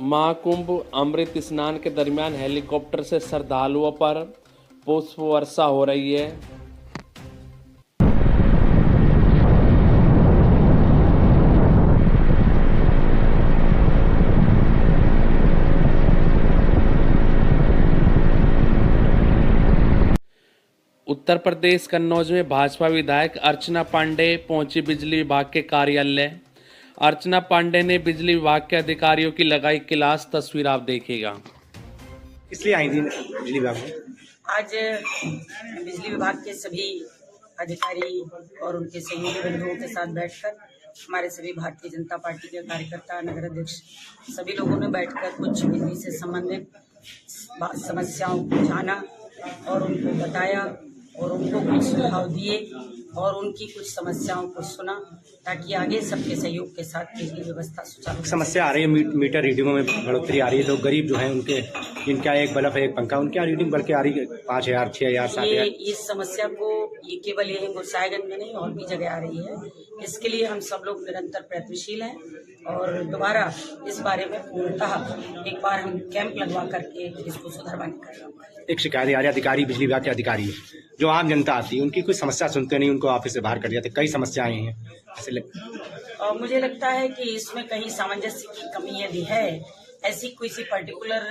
महाकुंभ अमृत स्नान के दरमियान हेलीकॉप्टर से श्रद्धालुओं पर पुष्प वर्षा हो रही है। उत्तर प्रदेश कन्नौज में भाजपा विधायक अर्चना पांडे पहुंची बिजली विभाग के कार्यालय। अर्चना पांडे ने बिजली विभाग के अधिकारियों की लगाई क्लास, तस्वीर आप देखिएगा। इसलिए आई थी बिजली विभाग में। आज बिजली विभाग के सभी अधिकारी और उनके सहयोगी बंधुओं के साथ बैठकर हमारे सभी भारतीय जनता पार्टी के कार्यकर्ता, नगर अध्यक्ष, सभी लोगों ने बैठकर कुछ बिजली से संबंधित समस्याओं को जाना और उनको बताया और उनको कुछ सुझाव दिए और उनकी कुछ समस्याओं को सुना ताकि आगे सबके सहयोग के साथ बिजली व्यवस्था सुचारू। समस्या आ रही है मीटर रीडिंगों में बढ़ोतरी आ रही है। लोग गरीब जो हैं उनके जिनका एक बल्ब है, एक पंखा, उनकी रीडिंग बढ़ के आ रही है 5,000, 6,000, 7,000। इस समस्या को ये केवल यही गोसाईगंज में नहीं और भी जगह आ रही है। इसके लिए हम सब लोग निरंतर प्रयत्नशील हैं और दोबारा इस बारे में पूर्णतः एक बार हम कैंप लगवा करके इसको सुधरवाने का। एक शिकायत आ रही अधिकारी, बिजली विभाग के अधिकारी जो आम जनता आती है उनकी कोई समस्या सुनते नहीं, उनको ऑफिस से बाहर कर दिया। कई समस्याएं हैं और मुझे लगता है कि इसमें कहीं सामंजस्य की कमी यदि है, ऐसी किसी पर्टिकुलर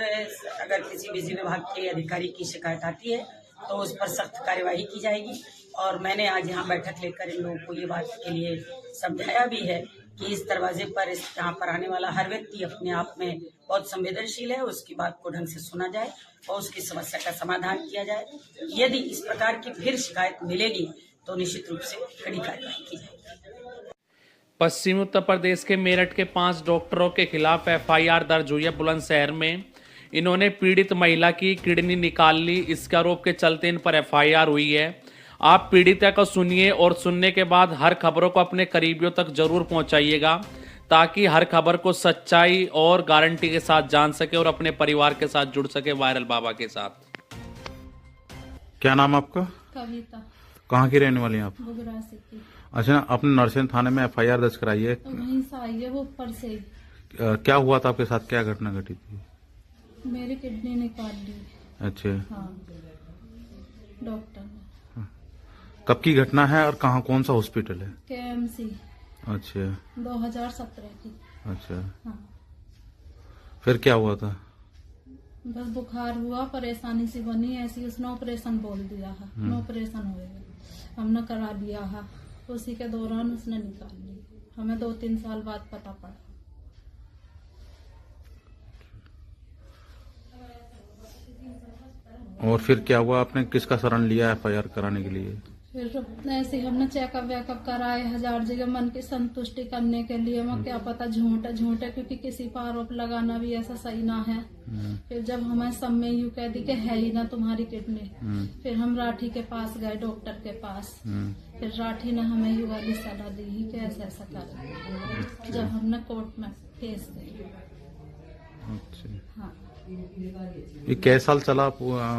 अगर किसी बिजली विभाग के अधिकारी की शिकायत आती है तो उस पर सख्त कार्यवाही की जाएगी। और मैंने आज यहाँ बैठक लेकर इन लोगों को ये बात के लिए समझाया भी है कि इस दरवाजे पर यहाँ पर आने वाला हर व्यक्ति अपने आप में बहुत संवेदनशील है, उसकी बात को ढंग से सुना जाए और उसकी समस्या का समाधान किया जाए। यदि इस प्रकार की फिर शिकायत मिलेगी तो निश्चित रूप से कड़ी कार्रवाई की जाएगी। पश्चिमी उत्तर प्रदेश के मेरठ के 5 डॉक्टरों के खिलाफ एफआईआर दर्ज हुई है बुलंदशहर में। इन्होंने पीड़ित महिला की किडनी निकाल ली, इसके आरोप के चलते इन पर एफआईआर हुई है। आप पीड़िता को सुनिए और सुनने के बाद हर खबरों को अपने करीबियों तक जरूर पहुंचाइएगा ताकि हर खबर को सच्चाई और गारंटी के साथ जान सके और अपने परिवार के साथ जुड़ सके वायरल बाबा के साथ। क्या नाम आपका? कविता। कहाँ की रहने वाली हैं आप? बुगरा से की। अच्छा, आपने नरसिंह थाने में एफआईआर दर्ज कराई है? वहीं से आई है वो, ऊपर से। क्या हुआ था आपके साथ, क्या घटना घटी थी? मेरी किडनी निकाल ली। अच्छा। हाँ, डॉक्टर ने। कब की घटना है और कहाँ, कौन सा हॉस्पिटल है? केएमसी। अच्छा। 2017 की। अच्छा। हाँ। फिर क्या हुआ था? बस बुखार हुआ, परेशानी सी बनी, ऐसी उसने ऑपरेशन बोल दिया है। ऑपरेशन होएगा, हमने करा लिया है। उसी के दौरान उसने निकाल ली। हमें 2-3 साल बाद पता पड़ा। और फिर क्या हुआ, आपने किसका शरण लिया एफआईआर कराने के लिए? फिर ऐसे हमने चेकअप वेकअप कराए 1000 जगह मन की संतुष्टि करने के लिए। मैं क्या पता झूठ है, क्योंकि किसी पर आरोप लगाना भी ऐसा सही ना है। फिर जब हमें सब में यूँ कह दी कि है ही ना तुम्हारी किडनी, फिर हम राठी के पास गए, डॉक्टर के पास। फिर राठी ने हमें ये वाली सलाह दी कि ऐसा ऐसा कर। जब हमने कोर्ट में केस दिया। हाँ। ये कैसे साल चला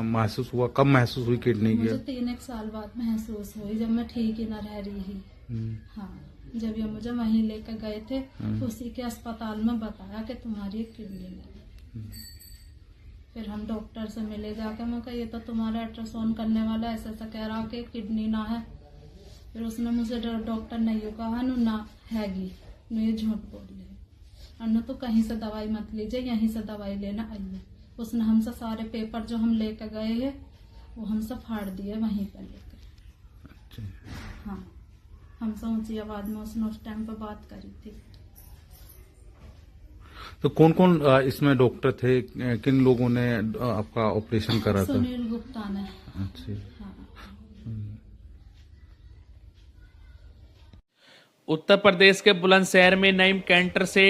महसूस हुआ, कब महसूस हुई किडनी की? मुझे 3-1 साल बाद महसूस हुई, जब मैं ठीक ही न रह रही ही। हाँ, जब ये मुझे वहीं लेकर गए थे तो उसी के अस्पताल में बताया कि तुम्हारी किडनी है। फिर हम डॉक्टर से मिले जाकर, मैं कहा ये तो तुम्हारा अल्ट्रासाउंड करने वाला ऐसा ऐसा कह रहा कि किडनी ना है। फिर उसने मुझे डॉक्टर ने ये कहा ना हैगी, ये झूठ बोल रहे अन्ना, तो कहीं से दवाई मत लीजिए, यहीं से दवाई लेना आइए। उसने हमसे सारे पेपर जो हम लेकर गए हैं वो हमसे फाड़ दिए वहीं पर लेकर। हाँ, हमसे ऊंची आवाज में उसने उस टाइम पर बात करी थी। तो कौन कौन इसमें डॉक्टर थे, किन लोगों ने आपका ऑपरेशन करा था? सुनील गुप्ता ने। अच्छा। हाँ। उत्तर प्रदेश के बुलंदशहर में नईम कैंटर से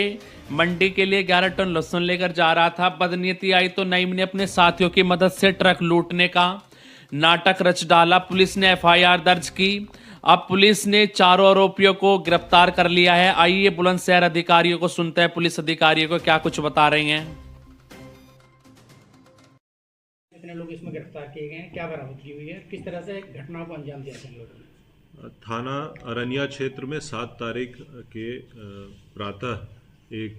मंडी के लिए 11 टन लहसुन लेकर जा रहा था। बदनीयती आई तो नईम ने अपने साथियों की मदद से ट्रक लूटने का नाटक रच डाला। पुलिस ने एफआईआर दर्ज की। अब पुलिस ने चारों आरोपियों को गिरफ्तार कर लिया है। आइए बुलंदशहर अधिकारियों को सुनते हैं, पुलिस अधिकारियों को क्या कुछ बता रहे हैं। कितने लोग इसमें गिरफ्तार किए गए हैं, क्या बरामदगी हुई है, किस तरह से घटनाओं को अंजाम दिया इन लोगों ने? थाना अरनिया क्षेत्र में 7 तारीख के प्रातः एक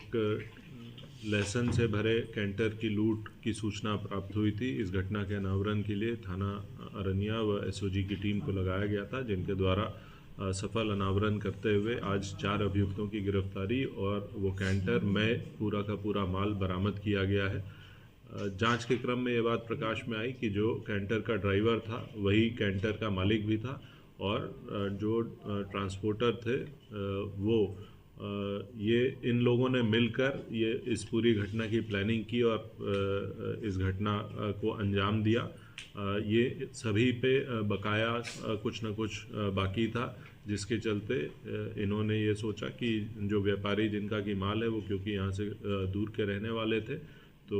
लहसुन से भरे कैंटर की लूट की सूचना प्राप्त हुई थी। इस घटना के अनावरण के लिए थाना अरनिया व एसओजी की टीम को लगाया गया था, जिनके द्वारा सफल अनावरण करते हुए आज 4 अभियुक्तों की गिरफ्तारी और वो कैंटर में पूरा का पूरा माल बरामद किया गया है। जांच के क्रम में ये बात प्रकाश में आई कि जो कैंटर का ड्राइवर था वही कैंटर का मालिक भी था और जो ट्रांसपोर्टर थे वो ये इन लोगों ने मिलकर ये इस पूरी घटना की प्लानिंग की और इस घटना को अंजाम दिया। ये सभी पे बकाया कुछ न कुछ बाकी था, जिसके चलते इन्होंने ये सोचा कि जो व्यापारी जिनका की माल है वो क्योंकि यहाँ से दूर के रहने वाले थे, तो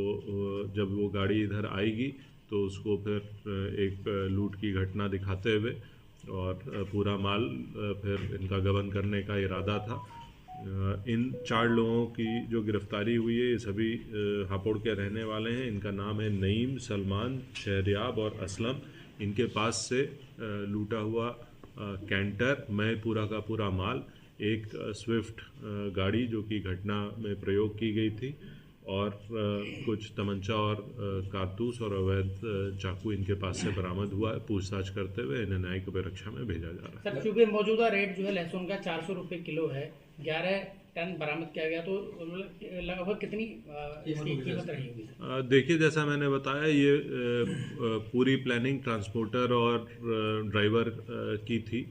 जब वो गाड़ी इधर आएगी तो उसको फिर एक लूट की घटना दिखाते हुए और पूरा माल फिर इनका गबन करने का इरादा था। इन 4 लोगों की जो गिरफ्तारी हुई है ये सभी हापुड़ के रहने वाले हैं। इनका नाम है नईम, सलमान, शहरियाब और असलम। इनके पास से लूटा हुआ कैंटर में पूरा का पूरा माल, एक स्विफ्ट गाड़ी जो कि घटना में प्रयोग की गई थी और कुछ तमंचा और कारतूस और अवैध चाकू इनके पास से बरामद हुआ है। पूछताछ करते हुए इन्हें न्यायिक अभिरक्षा में भेजा जा रहा है। सर, चूंकि मौजूदा रेट जो है लहसुन का 400 रुपये किलो है, 11 टन बरामद किया गया, तो लगभग कितनी इसकी कीमत रही होगी? देखिए, जैसा मैंने बताया ये पूरी प्लानिंग ट्रांसपोर्टर और ड्राइवर की थी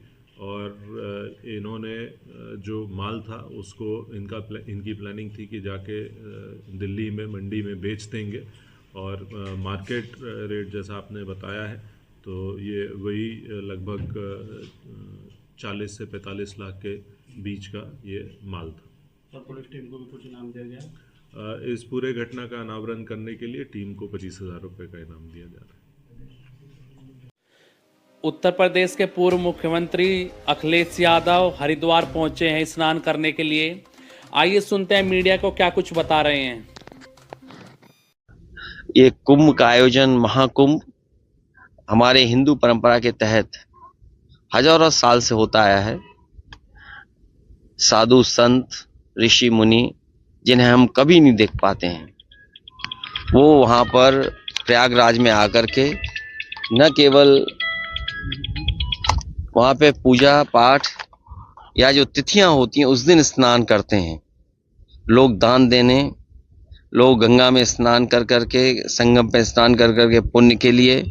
और इन्होंने जो माल था उसको इनकी प्लानिंग थी कि जाके दिल्ली में मंडी में बेच देंगे और मार्केट रेट जैसा आपने बताया है तो ये वही लगभग 40 से 45 लाख के बीच का ये माल था। सर, पुलिस टीम को भी कुछ इनाम दिया गया? इस पूरे घटना का अनावरण करने के लिए टीम को 25,000 रुपये का इनाम दिया जा रहा है। उत्तर प्रदेश के पूर्व मुख्यमंत्री अखिलेश यादव हरिद्वार पहुंचे हैं स्नान करने के लिए। आइए सुनते हैं मीडिया को क्या कुछ बता रहे हैं। ये कुंभ का आयोजन, महाकुंभ, हमारे हिंदू परंपरा के तहत हजारों साल से होता आया है। साधु संत, ऋषि मुनि जिन्हें हम कभी नहीं देख पाते हैं, वो वहां पर प्रयागराज में आकर के न केवल वहां पे पूजा पाठ या जो तिथियां होती हैं उस दिन स्नान करते हैं। लोग दान देने, लोग गंगा में स्नान कर करके, संगम पे स्नान कर करके पुण्य के लिए,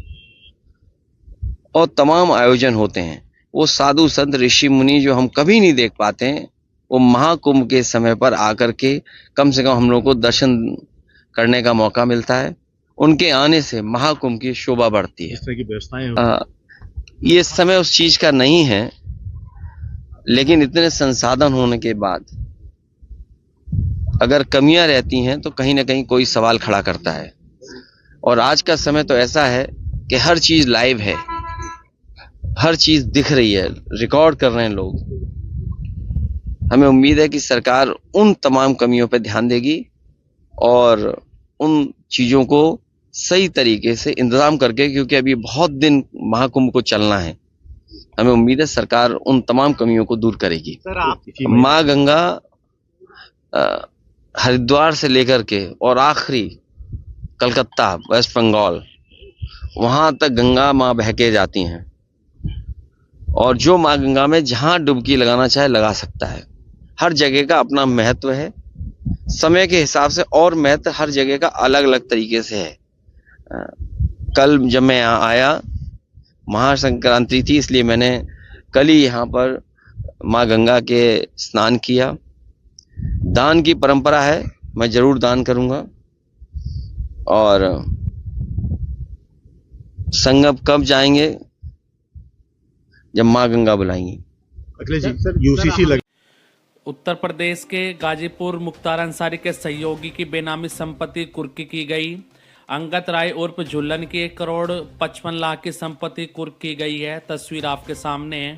और तमाम आयोजन होते हैं। वो साधु संत ऋषि मुनि जो हम कभी नहीं देख पाते हैं, वो महाकुंभ के समय पर आकर के कम से कम हम लोग को दर्शन करने का मौका मिलता है। उनके आने से महाकुंभ की शोभा बढ़ती है। इस तरह की व्यवस्थाएं ये समय उस चीज का नहीं है, लेकिन इतने संसाधन होने के बाद अगर कमियां रहती हैं तो कहीं ना कहीं कोई सवाल खड़ा करता है। और आज का समय तो ऐसा है कि हर चीज लाइव है, हर चीज दिख रही है, रिकॉर्ड कर रहे हैं लोग। हमें उम्मीद है कि सरकार उन तमाम कमियों पर ध्यान देगी और उन चीजों को सही तरीके से इंतजाम करके, क्योंकि अभी बहुत दिन महाकुंभ को चलना है, हमें उम्मीद है सरकार उन तमाम कमियों को दूर करेगी। माँ गंगा हरिद्वार से लेकर के और आखिरी कलकत्ता, वेस्ट बंगाल, वहां तक गंगा माँ बह के जाती हैं और जो माँ गंगा में जहां डुबकी लगाना चाहे लगा सकता है। हर जगह का अपना महत्व है, समय के हिसाब से और महत्व हर जगह का अलग अलग तरीके से है। कल जब मैं यहाँ आया, महासंक्रांति थी, इसलिए मैंने कल ही यहाँ पर माँ गंगा के स्नान किया। दान की परंपरा है, मैं जरूर दान करूंगा। और संगम कब जाएंगे? जब माँ गंगा बुलाएंगी। अखिलेश जी, सर यूसीसी उत्तर प्रदेश के गाजीपुर मुख्तार अंसारी के सहयोगी की बेनामी संपत्ति कुर्की की गई। अंगत राय उर्फ झुल्लन की 1 करोड़ 55 लाख की संपत्ति कुर्क की गई है। तस्वीर आपके सामने है।